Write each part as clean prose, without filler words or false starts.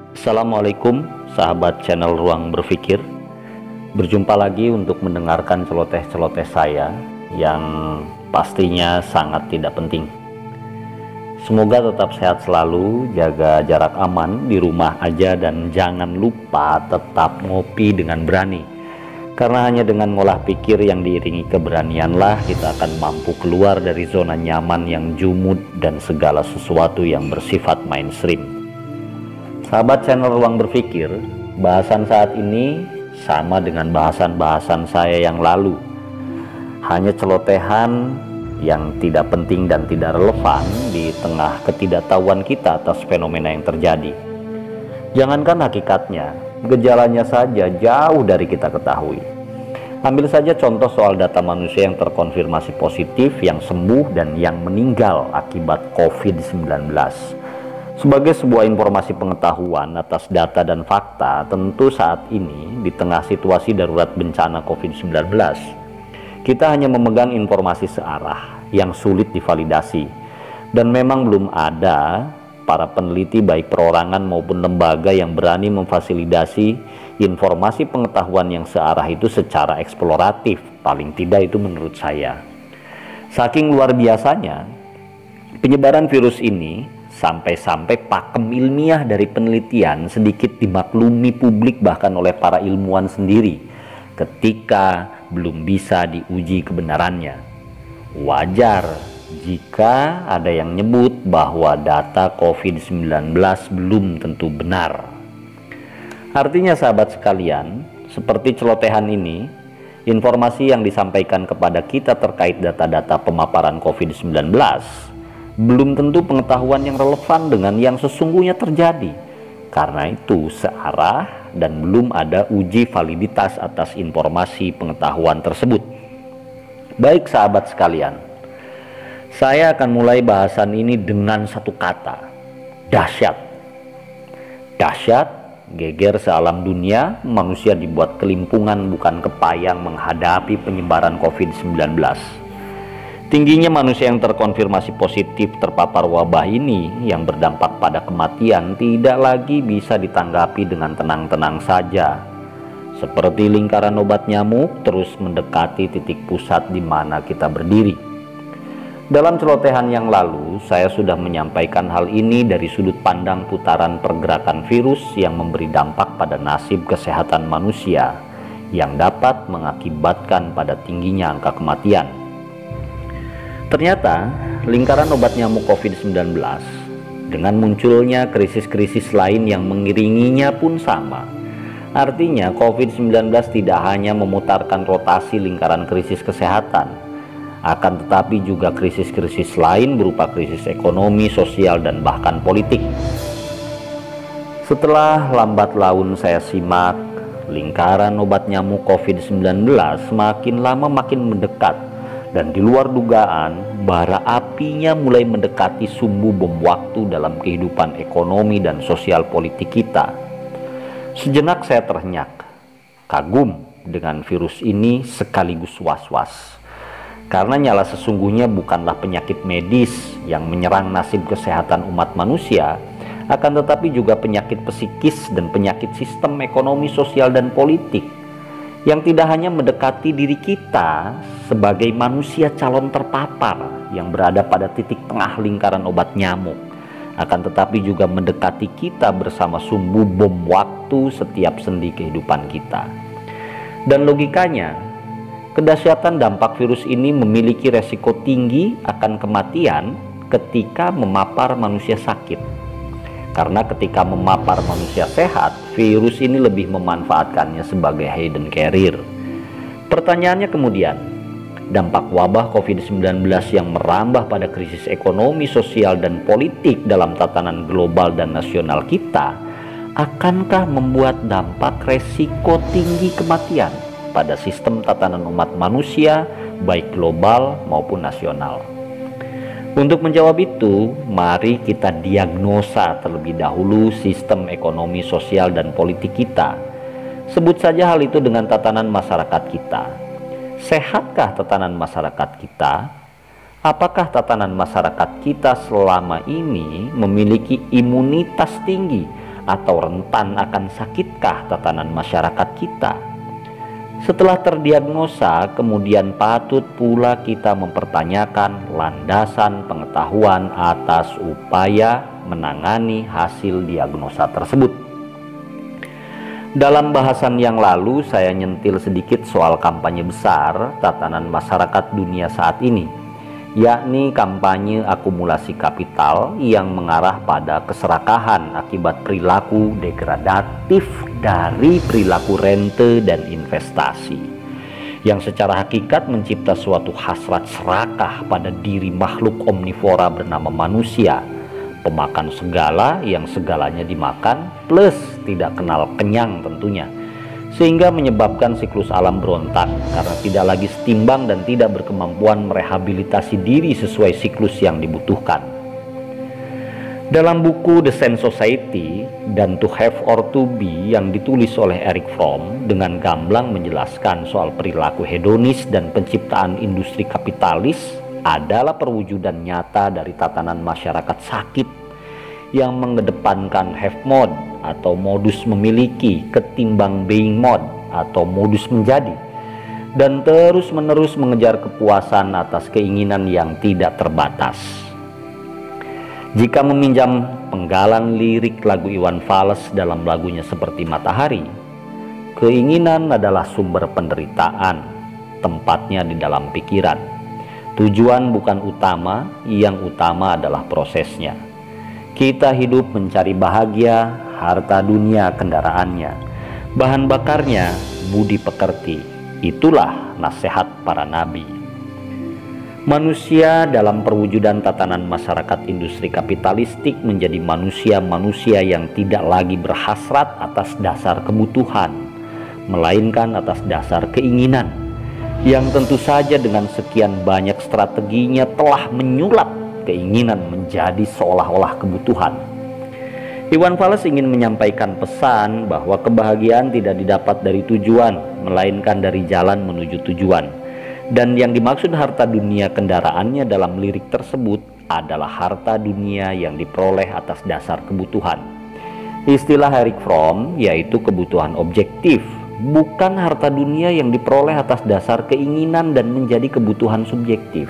Assalamualaikum sahabat channel Ruang Berpikir. Berjumpa lagi untuk mendengarkan celoteh-celoteh saya yang pastinya sangat tidak penting. Semoga tetap sehat selalu, jaga jarak aman di rumah aja, dan jangan lupa tetap ngopi dengan berani. Karena hanya dengan ngolah pikir yang diiringi keberanianlah kita akan mampu keluar dari zona nyaman yang jumud dan segala sesuatu yang bersifat mainstream. Sahabat channel Ruang Berpikir, bahasan saat ini sama dengan bahasan-bahasan saya yang lalu. Hanya celotehan yang tidak penting dan tidak relevan di tengah ketidaktahuan kita atas fenomena yang terjadi. Jangankan hakikatnya, gejalanya saja jauh dari kita ketahui. Ambil saja contoh soal data manusia yang terkonfirmasi positif, yang sembuh, dan yang meninggal akibat COVID-19. Sebagai sebuah informasi pengetahuan atas data dan fakta, tentu saat ini di tengah situasi darurat bencana COVID-19, kita hanya memegang informasi searah yang sulit divalidasi, dan memang belum ada para peneliti baik perorangan maupun lembaga yang berani memfasilitasi informasi pengetahuan yang searah itu secara eksploratif. Paling tidak itu menurut saya. Saking luar biasanya penyebaran virus ini, sampai-sampai pakem ilmiah dari penelitian sedikit dimaklumi publik bahkan oleh para ilmuwan sendiri ketika belum bisa diuji kebenarannya. Wajar jika ada yang nyebut bahwa data COVID-19 belum tentu benar. Artinya sahabat sekalian, seperti celotehan ini, informasi yang disampaikan kepada kita terkait data-data pemaparan COVID-19 belum tentu pengetahuan yang relevan dengan yang sesungguhnya terjadi. Karena itu searah dan belum ada uji validitas atas informasi pengetahuan tersebut. Baik sahabat sekalian, saya akan mulai bahasan ini dengan satu kata: dahsyat. Dahsyat, geger sealam dunia, manusia dibuat kelimpungan bukan kepayang menghadapi penyebaran COVID-19. Tingginya manusia yang terkonfirmasi positif terpapar wabah ini yang berdampak pada kematian tidak lagi bisa ditanggapi dengan tenang-tenang saja. Seperti lingkaran obat nyamuk terus mendekati titik pusat di mana kita berdiri. Dalam celotehan yang lalu, saya sudah menyampaikan hal ini dari sudut pandang putaran pergerakan virus yang memberi dampak pada nasib kesehatan manusia yang dapat mengakibatkan pada tingginya angka kematian. Ternyata lingkaran obat nyamuk COVID-19 dengan munculnya krisis-krisis lain yang mengiringinya pun sama. Artinya COVID-19 tidak hanya memutarkan rotasi lingkaran krisis kesehatan, akan tetapi juga krisis-krisis lain berupa krisis ekonomi, sosial, dan bahkan politik. Setelah lambat laun saya simak, lingkaran obat nyamuk COVID-19 semakin lama makin mendekat. Dan di luar dugaan, bara apinya mulai mendekati sumbu bom waktu dalam kehidupan ekonomi dan sosial politik kita. Sejenak saya terhenyak, kagum dengan virus ini sekaligus was-was. Karena nyala sesungguhnya bukanlah penyakit medis yang menyerang nasib kesehatan umat manusia, akan tetapi juga penyakit psikis dan penyakit sistem ekonomi, sosial, dan politik yang tidak hanya mendekati diri kita sebagai manusia calon terpapar yang berada pada titik tengah lingkaran obat nyamuk, akan tetapi juga mendekati kita bersama sumbu bom waktu setiap sendi kehidupan kita. Dan logikanya, kedahsyatan dampak virus ini memiliki resiko tinggi akan kematian ketika memapar manusia sakit. Karena ketika memapar manusia sehat, virus ini lebih memanfaatkannya sebagai hidden carrier. Pertanyaannya kemudian, dampak wabah COVID-19 yang merambah pada krisis ekonomi, sosial, dan politik dalam tatanan global dan nasional kita, akankah membuat dampak resiko tinggi kematian pada sistem tatanan umat manusia, baik global maupun nasional? Untuk menjawab itu, mari kita diagnosa terlebih dahulu sistem ekonomi, sosial, dan politik kita. Sebut saja hal itu dengan tatanan masyarakat kita. Sehatkah tatanan masyarakat kita? Apakah tatanan masyarakat kita selama ini memiliki imunitas tinggi atau rentan akan sakitkah tatanan masyarakat kita? Setelah terdiagnosa, kemudian patut pula kita mempertanyakan landasan pengetahuan atas upaya menangani hasil diagnosa tersebut. Dalam bahasan yang lalu, saya nyentil sedikit soal kampanye besar tatanan masyarakat dunia saat ini, yakni kampanye akumulasi kapital yang mengarah pada keserakahan akibat perilaku degradatif dari perilaku rente dan investasi, yang secara hakikat mencipta suatu hasrat serakah pada diri makhluk omnivora bernama manusia, pemakan segala yang segalanya dimakan plus tidak kenal kenyang tentunya, sehingga menyebabkan siklus alam berontak karena tidak lagi setimbang dan tidak berkemampuan merehabilitasi diri sesuai siklus yang dibutuhkan. Dalam buku The Sand Society dan To Have or To Be yang ditulis oleh Erich Fromm dengan gamblang menjelaskan soal perilaku hedonis dan penciptaan industri kapitalis adalah perwujudan nyata dari tatanan masyarakat sakit yang mengedepankan have mode atau modus memiliki ketimbang being mode atau modus menjadi, dan terus-menerus mengejar kepuasan atas keinginan yang tidak terbatas. Jika meminjam penggalan lirik lagu Iwan Fals dalam lagunya Seperti Matahari, keinginan adalah sumber penderitaan, tempatnya di dalam pikiran. Tujuan bukan utama, yang utama adalah prosesnya. Kita hidup mencari bahagia, harta dunia kendaraannya, bahan bakarnya budi pekerti. Itulah nasihat para nabi. Manusia dalam perwujudan tatanan masyarakat industri kapitalistik menjadi manusia-manusia yang tidak lagi berhasrat atas dasar kebutuhan, melainkan atas dasar keinginan, yang tentu saja dengan sekian banyak strateginya telah menyulap keinginan menjadi seolah-olah kebutuhan. Iwan Fals ingin menyampaikan pesan bahwa kebahagiaan tidak didapat dari tujuan, melainkan dari jalan menuju tujuan. Dan yang dimaksud harta dunia kendaraannya dalam lirik tersebut adalah harta dunia yang diperoleh atas dasar kebutuhan. Istilah Erich Fromm yaitu kebutuhan objektif, bukan harta dunia yang diperoleh atas dasar keinginan dan menjadi kebutuhan subjektif.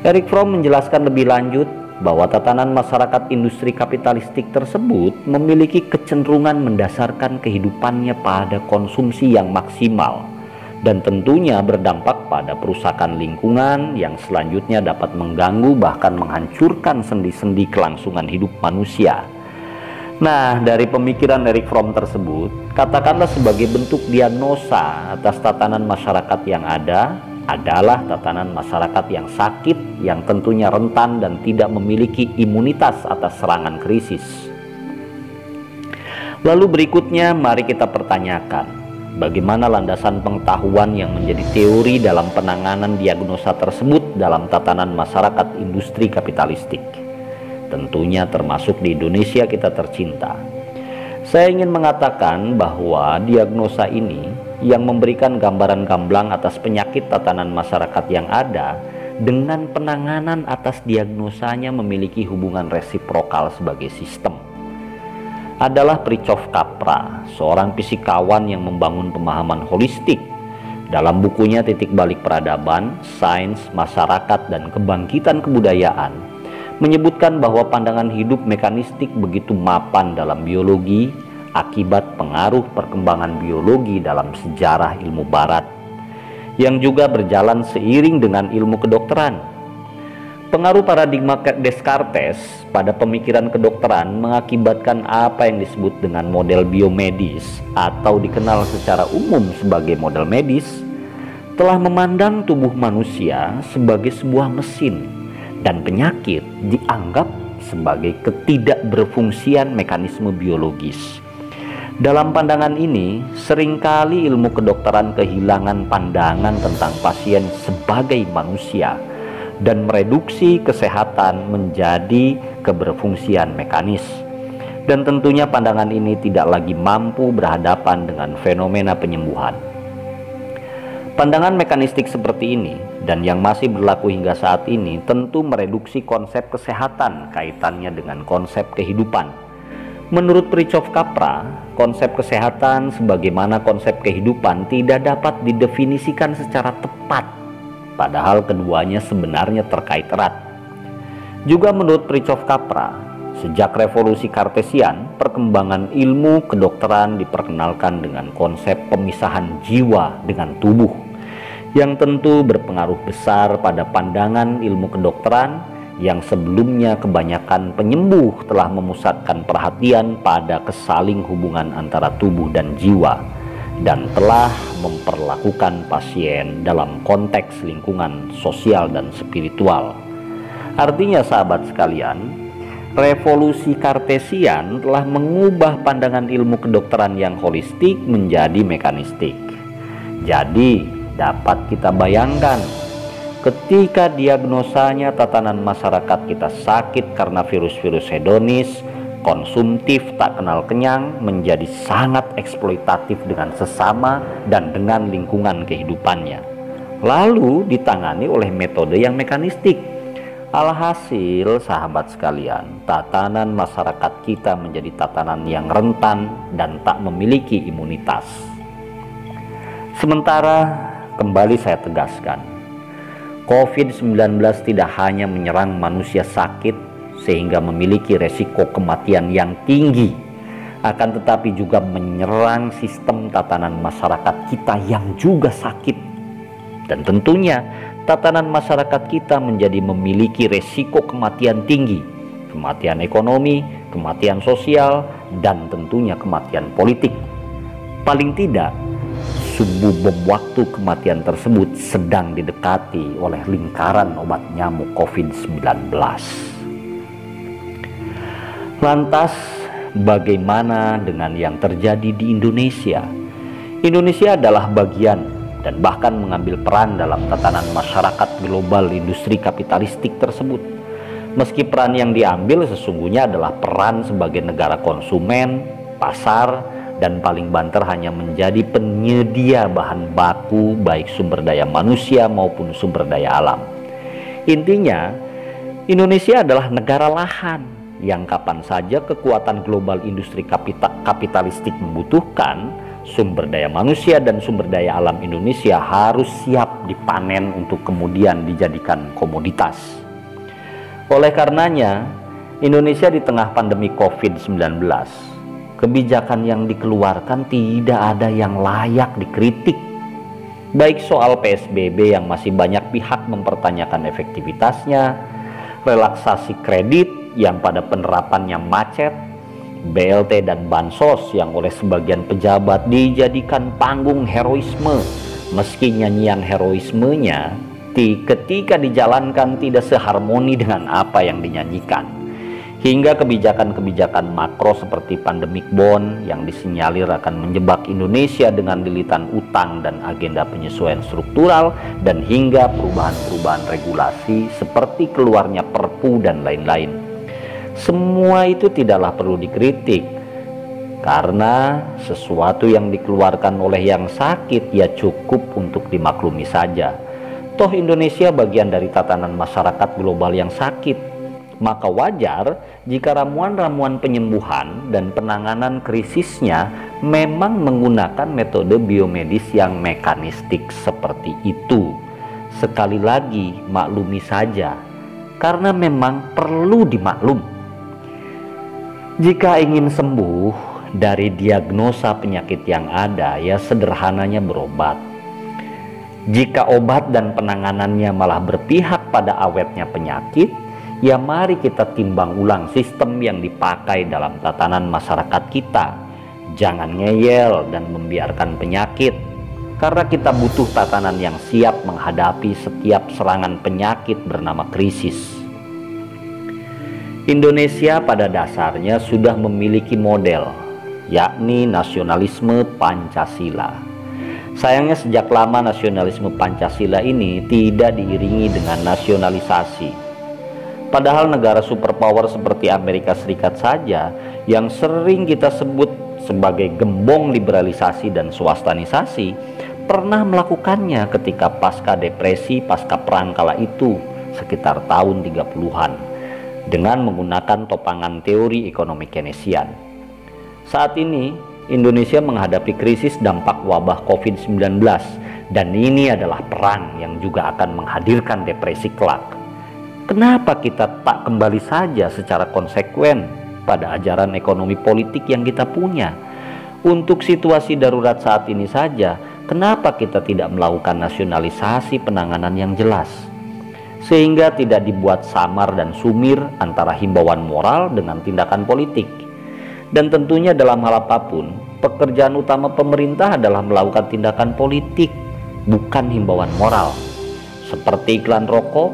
Erich Fromm menjelaskan lebih lanjut bahwa tatanan masyarakat industri kapitalistik tersebut memiliki kecenderungan mendasarkan kehidupannya pada konsumsi yang maksimal, dan tentunya berdampak pada perusakan lingkungan yang selanjutnya dapat mengganggu bahkan menghancurkan sendi-sendi kelangsungan hidup manusia. Nah, dari pemikiran Erich Fromm tersebut, katakanlah sebagai bentuk diagnosa atas tatanan masyarakat yang ada adalah tatanan masyarakat yang sakit, yang tentunya rentan dan tidak memiliki imunitas atas serangan krisis. Lalu berikutnya mari kita pertanyakan, bagaimana landasan pengetahuan yang menjadi teori dalam penanganan diagnosa tersebut dalam tatanan masyarakat industri kapitalistik? Tentunya termasuk di Indonesia kita tercinta. Saya ingin mengatakan bahwa diagnosa ini yang memberikan gambaran gamblang atas penyakit tatanan masyarakat yang ada dengan penanganan atas diagnosanya memiliki hubungan resiprokal sebagai sistem. Adalah Fritjof Capra, seorang fisikawan yang membangun pemahaman holistik. Dalam bukunya Titik Balik Peradaban, Sains, Masyarakat, dan Kebangkitan Kebudayaan, menyebutkan bahwa pandangan hidup mekanistik begitu mapan dalam biologi akibat pengaruh perkembangan biologi dalam sejarah ilmu barat, yang juga berjalan seiring dengan ilmu kedokteran. Pengaruh paradigma Descartes pada pemikiran kedokteran mengakibatkan apa yang disebut dengan model biomedis atau dikenal secara umum sebagai model medis, telah memandang tubuh manusia sebagai sebuah mesin dan penyakit dianggap sebagai ketidakberfungsian mekanisme biologis. Dalam pandangan ini, seringkali ilmu kedokteran kehilangan pandangan tentang pasien sebagai manusia dan mereduksi kesehatan menjadi keberfungsian mekanis. Dan tentunya pandangan ini tidak lagi mampu berhadapan dengan fenomena penyembuhan. Pandangan mekanistik seperti ini dan yang masih berlaku hingga saat ini tentu mereduksi konsep kesehatan kaitannya dengan konsep kehidupan. Menurut Fritjof Capra, konsep kesehatan sebagaimana konsep kehidupan tidak dapat didefinisikan secara tepat, padahal keduanya sebenarnya terkait erat. Juga menurut Fritjof Capra, sejak revolusi Kartesian, perkembangan ilmu kedokteran diperkenalkan dengan konsep pemisahan jiwa dengan tubuh, yang tentu berpengaruh besar pada pandangan ilmu kedokteran yang sebelumnya kebanyakan penyembuh telah memusatkan perhatian pada kesaling hubungan antara tubuh dan jiwa, dan telah memperlakukan pasien dalam konteks lingkungan sosial dan spiritual. Artinya sahabat sekalian, revolusi Kartesian telah mengubah pandangan ilmu kedokteran yang holistik menjadi mekanistik. Jadi dapat kita bayangkan, ketika diagnosanya tatanan masyarakat kita sakit karena virus-virus hedonis, konsumtif, tak kenal kenyang, menjadi sangat eksploitatif dengan sesama dan dengan lingkungan kehidupannya, lalu ditangani oleh metode yang mekanistik. Alhasil sahabat sekalian, tatanan masyarakat kita menjadi tatanan yang rentan dan tak memiliki imunitas. Sementara, kembali saya tegaskan, COVID-19 tidak hanya menyerang manusia sakit sehingga memiliki resiko kematian yang tinggi, akan tetapi juga menyerang sistem tatanan masyarakat kita yang juga sakit. Dan tentunya tatanan masyarakat kita menjadi memiliki resiko kematian tinggi, kematian ekonomi, kematian sosial, dan tentunya kematian politik. Paling tidak, sumbu bom waktu kematian tersebut sedang didekati oleh lingkaran obat nyamuk COVID-19. Lantas, bagaimana dengan yang terjadi di Indonesia? Indonesia adalah bagian dan bahkan mengambil peran dalam tatanan masyarakat global industri kapitalistik tersebut. Meski peran yang diambil sesungguhnya adalah peran sebagai negara konsumen, pasar, dan paling banter hanya menjadi penyedia bahan baku baik sumber daya manusia maupun sumber daya alam. Intinya, Indonesia adalah negara lahan yang kapan saja kekuatan global industri kapitalistik membutuhkan, sumber daya manusia dan sumber daya alam Indonesia harus siap dipanen untuk kemudian dijadikan komoditas. Oleh karenanya, Indonesia di tengah pandemi COVID-19, kebijakan yang dikeluarkan tidak ada yang layak dikritik. Baik soal PSBB yang masih banyak pihak mempertanyakan efektivitasnya, relaksasi kredit yang pada penerapannya macet, BLT dan Bansos yang oleh sebagian pejabat dijadikan panggung heroisme, meski nyanyian heroismenya ketika dijalankan tidak seharmoni dengan apa yang dinyanyikan, hingga kebijakan-kebijakan makro seperti pandemic bond yang disinyalir akan menjebak Indonesia dengan lilitan utang dan agenda penyesuaian struktural, dan hingga perubahan-perubahan regulasi seperti keluarnya Perpu dan lain-lain. Semua itu tidaklah perlu dikritik, karena sesuatu yang dikeluarkan oleh yang sakit ya cukup untuk dimaklumi saja. Toh Indonesia bagian dari tatanan masyarakat global yang sakit, maka wajar jika ramuan-ramuan penyembuhan dan penanganan krisisnya memang menggunakan metode biomedis yang mekanistik seperti itu. Sekali lagi, maklumi saja, karena memang perlu dimaklum. Jika ingin sembuh dari diagnosa penyakit yang ada, ya sederhananya berobat. Jika obat dan penanganannya malah berpihak pada awetnya penyakit, ya mari kita timbang ulang sistem yang dipakai dalam tatanan masyarakat kita. Jangan ngeyel dan membiarkan penyakit, karena kita butuh tatanan yang siap menghadapi setiap serangan penyakit bernama krisis. Indonesia pada dasarnya sudah memiliki model, yakni nasionalisme Pancasila. Sayangnya sejak lama nasionalisme Pancasila ini tidak diiringi dengan nasionalisasi. Padahal negara superpower seperti Amerika Serikat saja yang sering kita sebut sebagai gembong liberalisasi dan swastanisasi pernah melakukannya ketika pasca depresi pasca perang kala itu sekitar tahun 30-an. dengan menggunakan topangan teori ekonomi Keynesian. Saat ini Indonesia menghadapi krisis dampak wabah COVID-19, dan ini adalah perang yang juga akan menghadirkan depresi kelak. Kenapa kita tak kembali saja secara konsekuen pada ajaran ekonomi politik yang kita punya? Untuk situasi darurat saat ini saja, kenapa kita tidak melakukan nasionalisasi penanganan yang jelas? Sehingga tidak dibuat samar dan sumir antara himbauan moral dengan tindakan politik. Dan tentunya dalam hal apapun, pekerjaan utama pemerintah adalah melakukan tindakan politik, bukan himbauan moral. Seperti iklan rokok,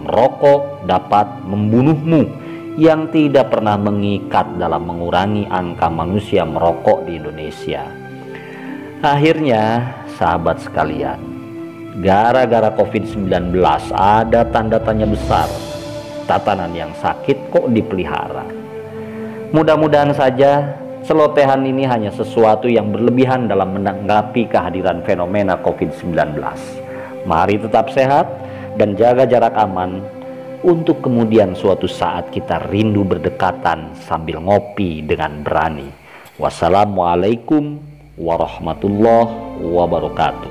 merokok dapat membunuhmu, yang tidak pernah mengikat dalam mengurangi angka manusia merokok di Indonesia. Akhirnya, sahabat sekalian, gara-gara COVID-19 ada tanda tanya besar. Tatanan yang sakit kok dipelihara? Mudah-mudahan saja celotehan ini hanya sesuatu yang berlebihan dalam menanggapi kehadiran fenomena COVID-19. Mari tetap sehat dan jaga jarak aman, untuk kemudian suatu saat kita rindu berdekatan sambil ngopi dengan berani. Wassalamualaikum warahmatullahi wabarakatuh.